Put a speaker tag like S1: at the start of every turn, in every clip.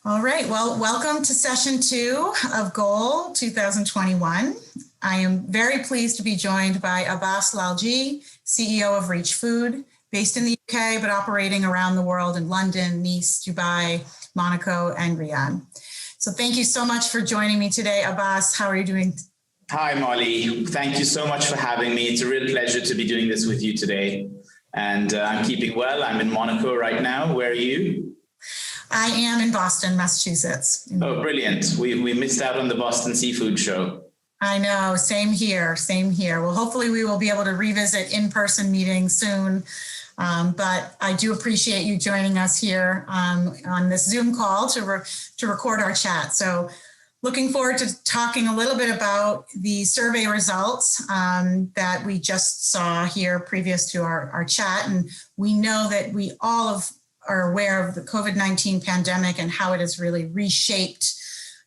S1: All right, well, welcome to session 2 of Goal 2021. I am very pleased to be joined by Abbas Lalljee, CEO of Reach Food, based in the UK, but operating around the world in London, Nice, Dubai, Monaco, and Riyadh. So thank you so much for joining me today. Abbas, how are you doing?
S2: Hi, Molly. Thank you so much for having me. It's a real pleasure to be doing this with you today. And I'm keeping well. I'm in Monaco right now. Where are you?
S1: I am in Boston, Massachusetts.
S2: Oh, brilliant. We missed out on the Boston Seafood Show.
S1: I know, same here, same here. Well, hopefully we will be able to revisit in-person meetings soon. But I do appreciate you joining us here on this Zoom call to record our chat. So looking forward to talking a little bit about the survey results that we just saw here previous to our chat. And we know that we all are aware of the COVID-19 pandemic and how it has really reshaped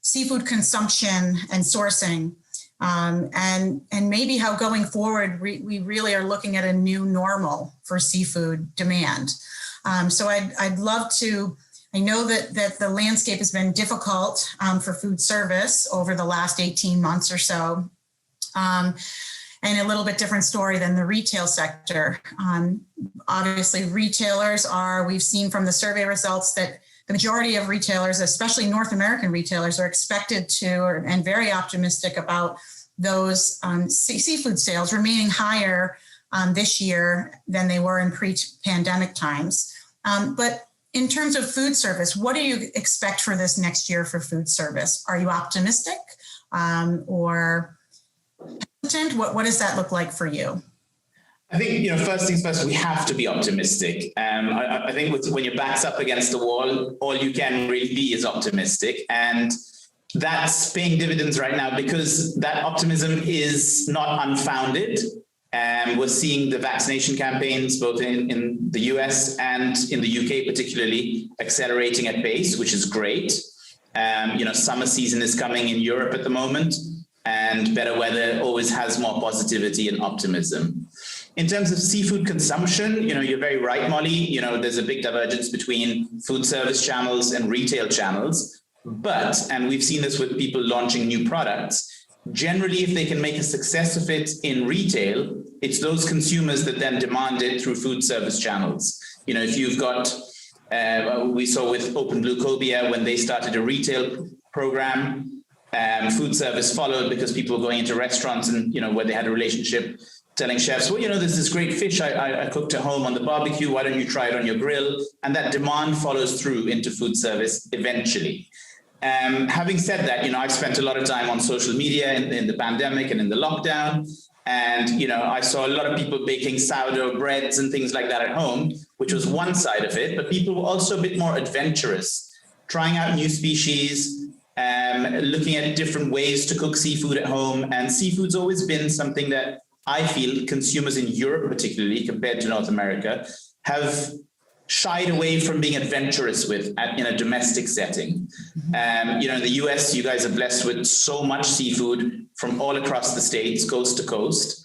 S1: seafood consumption and sourcing. And maybe how going forward, we really are looking at a new normal for seafood demand. So I'd love to, I know that the landscape has been difficult for food service over the last 18 months or so, and a little bit different story than the retail sector. Obviously, retailers we've seen from the survey results that the majority of retailers, especially North American retailers, are expected to, and very optimistic about those seafood sales remaining higher this year than they were in pre-pandemic times. But in terms of food service, what do you expect for this next year for food service? Are you optimistic or hesitant? What does that look like for you?
S2: I think, first things first, we have to be optimistic. I think when your back's up against the wall, all you can really be is optimistic. And that's paying dividends right now because that optimism is not unfounded. We're seeing the vaccination campaigns, both in the US and in the UK particularly, accelerating at pace, which is great. Summer season is coming in Europe at the moment, and better weather always has more positivity and optimism. In terms of seafood consumption, you're very right, Molly. There's a big divergence between food service channels and retail channels. But, and we've seen this with people launching new products, generally, if they can make a success of it in retail, it's those consumers that then demand it through food service channels. If you've got, we saw with Open Blue Cobia when they started a retail program, food service followed because people were going into restaurants and, where they had a relationship, telling chefs, well, there's this great fish I cooked at home on the barbecue. Why don't you try it on your grill? And that demand follows through into food service eventually. Having said that, I've spent a lot of time on social media in the pandemic and in the lockdown. And, I saw a lot of people baking sourdough breads and things like that at home, which was one side of it. But people were also a bit more adventurous, trying out new species, looking at different ways to cook seafood at home. And seafood's always been something that I feel consumers in Europe, particularly compared to North America, have shied away from being adventurous with in a domestic setting. In the US, you guys are blessed with so much seafood from all across the States, coast to coast.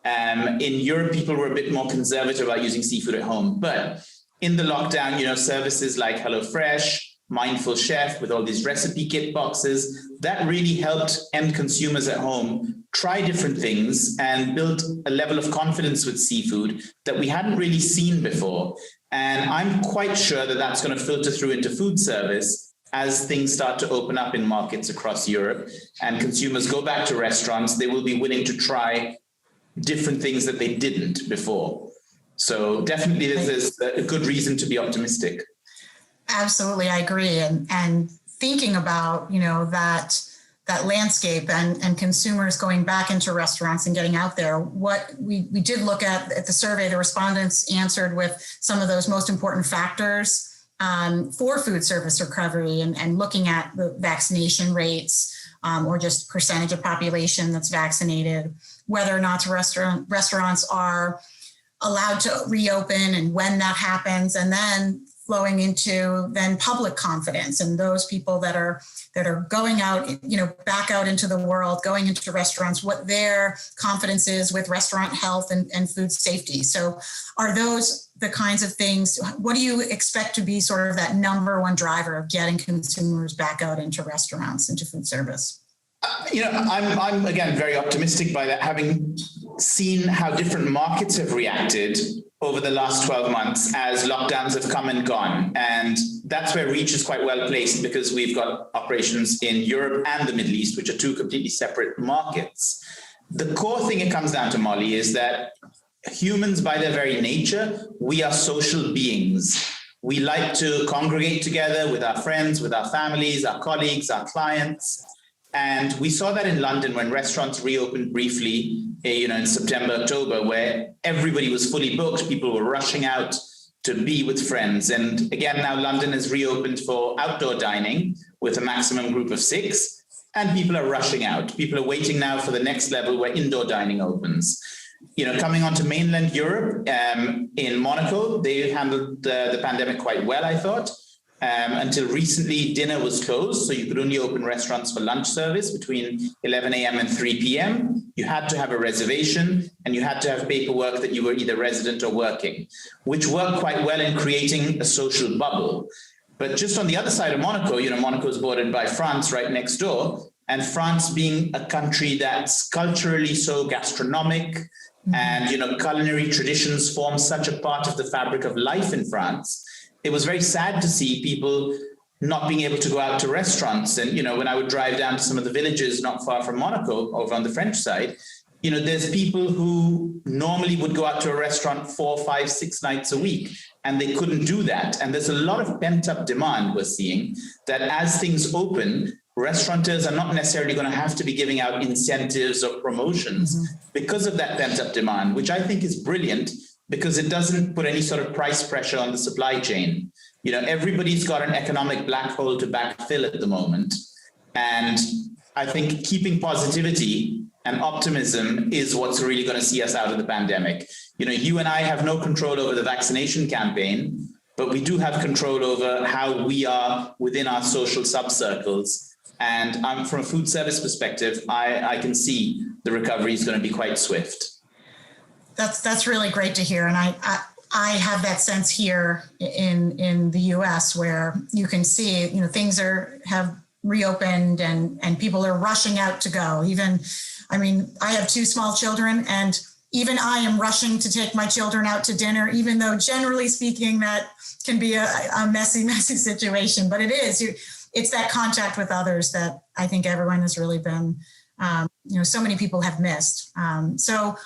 S2: In Europe, people were a bit more conservative about using seafood at home. But in the lockdown, services like HelloFresh, Mindful Chef with all these recipe kit boxes, that really helped end consumers at home try different things and build a level of confidence with seafood that we hadn't really seen before. And I'm quite sure that that's going to filter through into food service as things start to open up in markets across Europe and consumers go back to restaurants. They will be willing to try different things that they didn't before. So definitely there's a good reason to be optimistic.
S1: Absolutely, I agree. And thinking about, that landscape and consumers going back into restaurants and getting out there, what we did look at the survey, the respondents answered with some of those most important factors for food service recovery and looking at the vaccination rates or just percentage of population that's vaccinated, whether or not restaurants are allowed to reopen and when that happens, and then flowing into then public confidence, and those people that are going out, back out into the world, going into restaurants, what their confidence is with restaurant health and food safety. So are those the kinds of things, what do you expect to be sort of that number one driver of getting consumers back out into restaurants, into food service?
S2: I'm again very optimistic by that, having seen how different markets have reacted over the last 12 months as lockdowns have come and gone. And that's where Reach is quite well placed, because we've got operations in Europe and the Middle East, which are two completely separate markets. The core thing it comes down to, Molly, is that humans, by their very nature, we are social beings. We like to congregate together with our friends, with our families, our colleagues, our clients. And we saw that in London when restaurants reopened briefly, in September, October, where everybody was fully booked. People were rushing out to be with friends. And again, now London has reopened for outdoor dining with a maximum group of 6, and people are rushing out. People are waiting now for the next level where indoor dining opens. Coming onto mainland Europe, in Monaco, they handled the pandemic quite well, I thought. Until recently, dinner was closed, so you could only open restaurants for lunch service between 11 a.m. and 3 p.m. You had to have a reservation, and you had to have paperwork that you were either resident or working, which worked quite well in creating a social bubble. But just on the other side of Monaco, Monaco is bordered by France right next door, and France being a country that's culturally so gastronomic, and culinary traditions form such a part of the fabric of life in France. It was very sad to see people not being able to go out to restaurants. And, when I would drive down to some of the villages not far from Monaco, over on the French side, there's people who normally would go out to a restaurant 4, 5, 6 nights a week, and they couldn't do that. And there's a lot of pent-up demand we're seeing, that as things open, restaurateurs are not necessarily going to have to be giving out incentives or promotions because of that pent-up demand, which I think is brilliant, because it doesn't put any sort of price pressure on the supply chain. Everybody's got an economic black hole to backfill at the moment. And I think keeping positivity and optimism is what's really going to see us out of the pandemic. You and I have no control over the vaccination campaign, but we do have control over how we are within our social subcircles. And from a food service perspective, I can see the recovery is going to be quite swift.
S1: That's really great to hear. And I have that sense here in the US, where you can see, things have reopened and people are rushing out to go. I have 2 small children, and even I am rushing to take my children out to dinner, even though generally speaking, that can be a messy situation, but it's that contact with others that I think everyone has really been, so many people have missed. So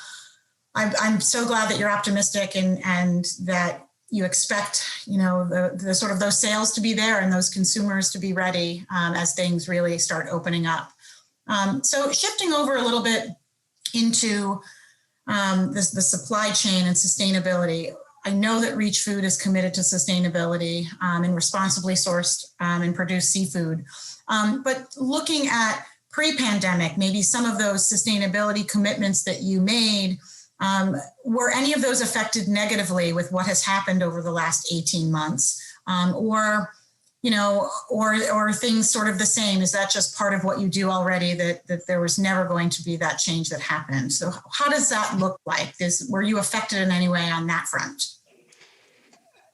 S1: I'm so glad that you're optimistic and that you expect, the sort of those sales to be there and those consumers to be ready as things really start opening up. So shifting over a little bit into the supply chain and sustainability. I know that Reach Food is committed to sustainability and responsibly sourced and produced seafood. But looking at pre-pandemic, maybe some of those sustainability commitments that you made, were any of those affected negatively with what has happened over the last 18 months? Or things sort of the same? Is that just part of what you do already, that there was never going to be that change that happened? So how does that look like? Were you affected in any way on that front?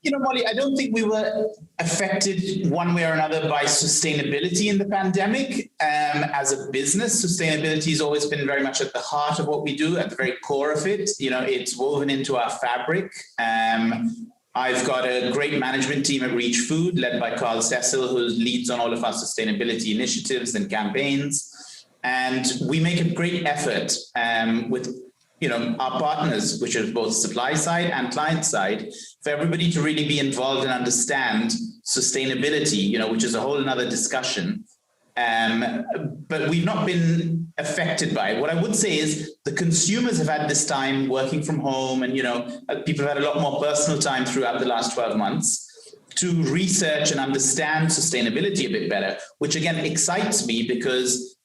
S2: Molly, I don't think we were affected one way or another by sustainability in the pandemic. As a business, sustainability has always been very much at the heart of what we do, at the very core of it. It's woven into our fabric. I've got a great management team at Reach Food led by Carl Cecil, who leads on all of our sustainability initiatives and campaigns. And we make a great effort with our partners, which is both supply side and client side, for everybody to really be involved and understand sustainability, which is a whole another discussion. But we've not been affected by it. What I would say is the consumers have had this time working from home, and people have had a lot more personal time throughout the last 12 months to research and understand sustainability a bit better, which again excites me, because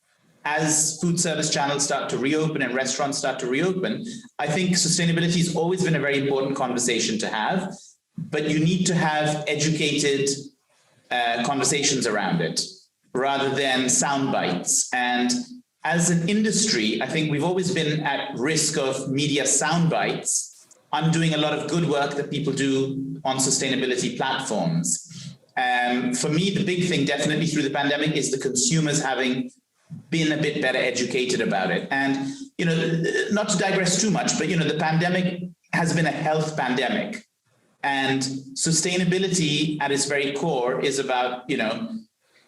S2: as food service channels start to reopen and restaurants start to reopen, I think sustainability has always been a very important conversation to have. but you need to have educated conversations around it rather than sound bites. And as an industry, I think we've always been at risk of media sound bites, undoing a lot of good work that people do on sustainability platforms. For me, the big thing definitely through the pandemic is the consumers having been a bit better educated about it. And, you know, not to digress too much, but, you know, the pandemic has been a health pandemic. And sustainability at its very core is about, you know,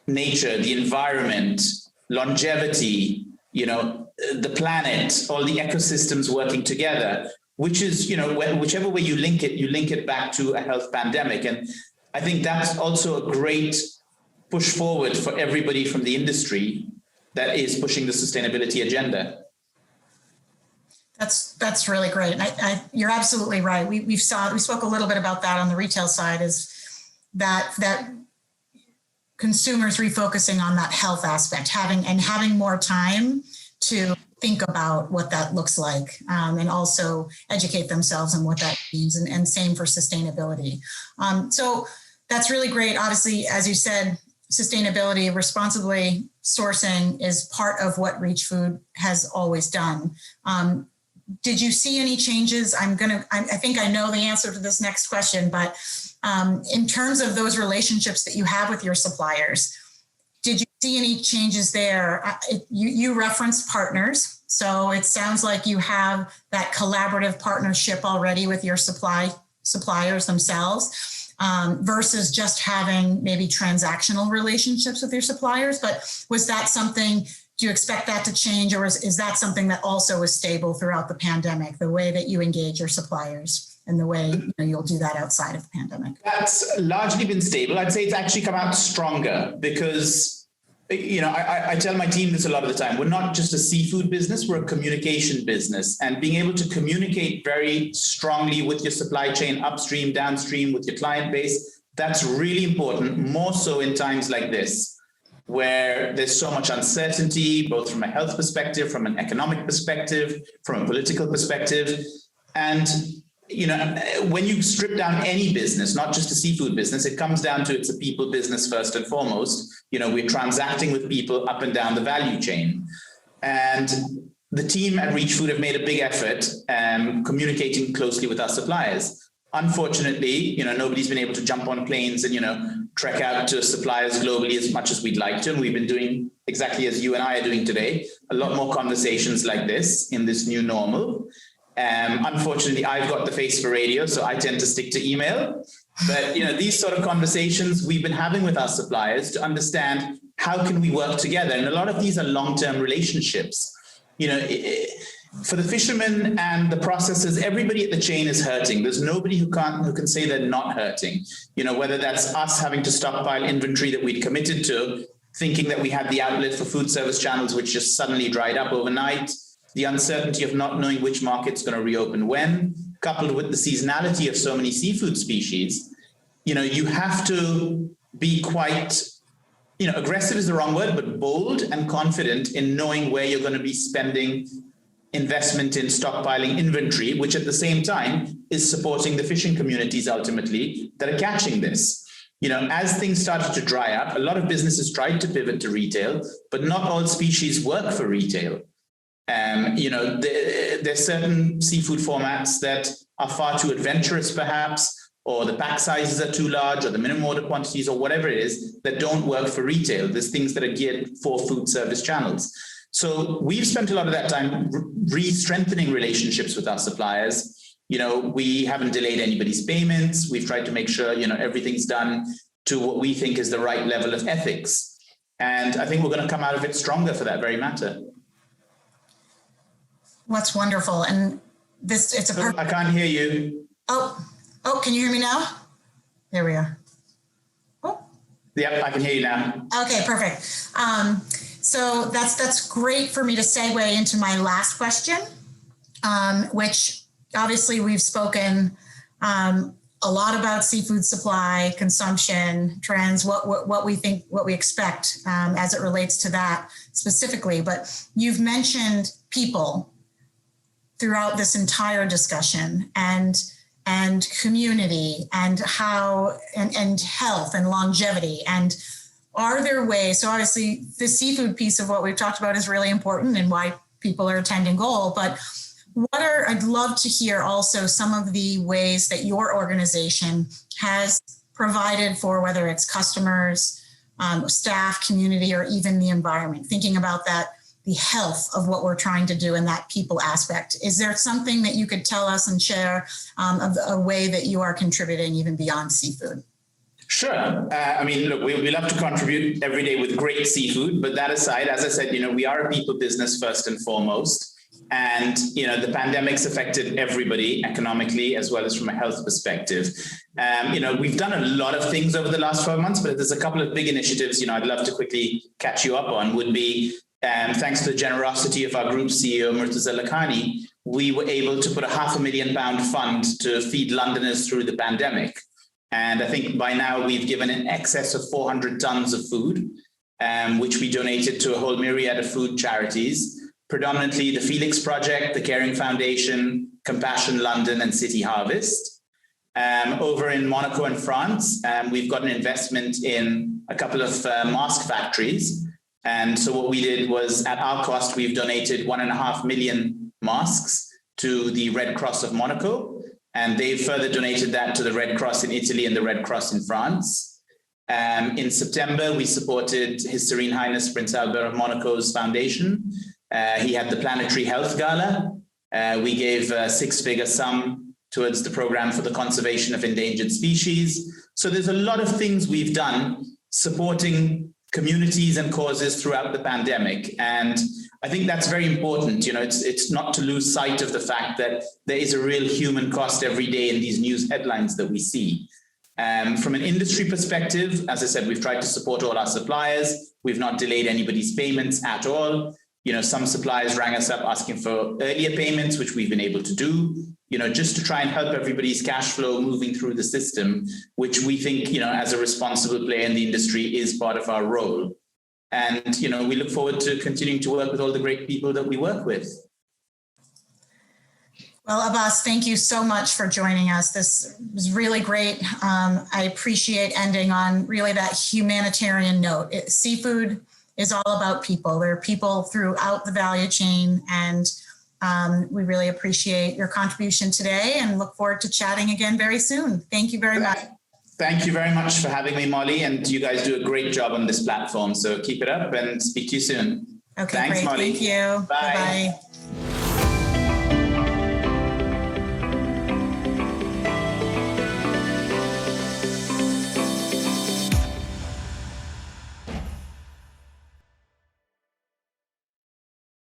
S2: nature, the environment, longevity, you know, the planet, all the ecosystems working together, which is, you know, whichever way you link it back to a health pandemic. And I think that's also a great push forward for everybody from the industry that is pushing the sustainability agenda.
S1: That's really great. And you're absolutely right. We spoke a little bit about that on the retail side, is that consumers refocusing on that health aspect, having more time to think about what that looks like, and also educate themselves on what that means, and same for sustainability. So that's really great. Obviously, as you said, sustainability, responsibly sourcing is part of what Reach Food has always done. Did you see any changes? I think I know the answer to this next question, but in terms of those relationships that you have with your suppliers, did you see any changes there? You referenced partners, so it sounds like you have that collaborative partnership already with your suppliers themselves, versus just having maybe transactional relationships with your suppliers. But was that something, do you expect that to change, or is that something that also is stable throughout the pandemic, the way that you engage your suppliers and the way, you know, you'll do that outside of the pandemic? That's
S2: largely been stable. I'd say it's actually come out stronger because, you know, I tell my team this a lot of the time. We're not just a seafood business, we're a communication business. And being able to communicate very strongly with your supply chain, upstream, downstream, with your client base, that's really important, more so in times like this, where there's so much uncertainty, both from a health perspective, from an economic perspective, from a political perspective. And, you know, when you strip down any business, not just a seafood business, it comes down to it's a people business first and foremost. You know, we're transacting with people up and down the value chain. And the team at Reach Food have made a big effort communicating closely with our suppliers. Unfortunately, you know, nobody's been able to jump on planes and, you know, trek out to suppliers globally as much as we'd like to. And we've been doing exactly as you and I are doing today, a lot more conversations like this in this new normal. Unfortunately, I've got the face for radio, so I tend to stick to email. But, you know, these sort of conversations we've been having with our suppliers to understand how can we work together. And a lot of these are long-term relationships. You know, for the fishermen and the processors, everybody at the chain is hurting. There's nobody who can say they're not hurting. You know, whether that's us having to stockpile inventory that we'd committed to, thinking that we had the outlet for food service channels, which just suddenly dried up overnight, the uncertainty of not knowing which market's going to reopen when, coupled with the seasonality of so many seafood species. You know, you have to be quite, you know, aggressive is the wrong word, but bold and confident in knowing where you're going to be spending investment in stockpiling inventory, which at the same time is supporting the fishing communities ultimately that are catching this. You know, as things started to dry up, a lot of businesses tried to pivot to retail, but not all species work for retail. You know, there's certain seafood formats that are far too adventurous, perhaps, or the pack sizes are too large, or the minimum order quantities, or whatever it is, that don't work for retail. There's things that are geared for food service channels. So we've spent a lot of that time re-strengthening relationships with our suppliers. You know, we haven't delayed anybody's payments. We've tried to make sure, you know, everything's done to what we think is the right level of ethics. And I think we're going to come out of it stronger for that very matter.
S1: That's wonderful. And it's a
S2: I can't hear you.
S1: Oh, can you hear me now? There we are. Oh.
S2: Yeah, I can hear you now.
S1: Okay, perfect. So that's great for me to segue into my last question, which obviously we've spoken a lot about seafood supply, consumption, trends, what we think, what we expect as it relates to that specifically. But you've mentioned people throughout this entire discussion, and and community and and health and longevity? And are there ways, so obviously the seafood piece of what we've talked about is really important and why people are attending Goal, but I'd love to hear also some of the ways that your organization has provided for, whether it's customers, staff, community, or even the environment, thinking about that, the health of what we're trying to do in that people aspect. Is there something that you could tell us and share of a way that you are contributing even beyond seafood?
S2: Sure. I mean, look, we love to contribute every day with great seafood, but that aside, as I said, we are a people business first and foremost. And, the pandemic's affected everybody economically as well as from a health perspective. We've done a lot of things over the last 12 months, but there's a couple of big initiatives, I'd love to quickly catch you up on would be, thanks to the generosity of our group CEO, Murtaza Lakhani, we were able to put a £500,000 fund to feed Londoners through the pandemic. And I think by now we've given in excess of 400 tons of food, which we donated to a whole myriad of food charities, predominantly the Felix Project, the Caring Foundation, Compassion London, and City Harvest. Over in Monaco and France, we've got an investment in a couple of mask factories. And so what we did was, at our cost, we've donated 1.5 million masks to the Red Cross of Monaco. And they've further donated that to the Red Cross in Italy and the Red Cross in France. In September, we supported His Serene Highness Prince Albert of Monaco's foundation. He had the Planetary Health Gala. We gave a 6-figure sum towards the program for the conservation of endangered species. So there's a lot of things we've done supporting communities and causes throughout the pandemic. And I think that's very important. It's not to lose sight of the fact that there is a real human cost every day in these news headlines that we see. From an industry perspective, as I said, we've tried to support all our suppliers. We've not delayed anybody's payments at all. Some suppliers rang us up asking for earlier payments, which we've been able to do, just to try and help everybody's cash flow moving through the system, which we think, as a responsible player in the industry is part of our role. And, we look forward to continuing to work with all the great people that we work with.
S1: Well, Abbas, thank you so much for joining us. This was really great. I appreciate ending on really that humanitarian note. Seafood is all about people. There are people throughout the value chain, and we really appreciate your contribution today and look forward to chatting again very soon. Thank you very much.
S2: Thank you very much for having me, Molly, and you guys do a great job on this platform. So keep it up and speak to you soon.
S1: Okay,
S2: thanks,
S1: great.
S2: Molly.
S1: Thank you.
S2: Bye.
S1: Bye-bye.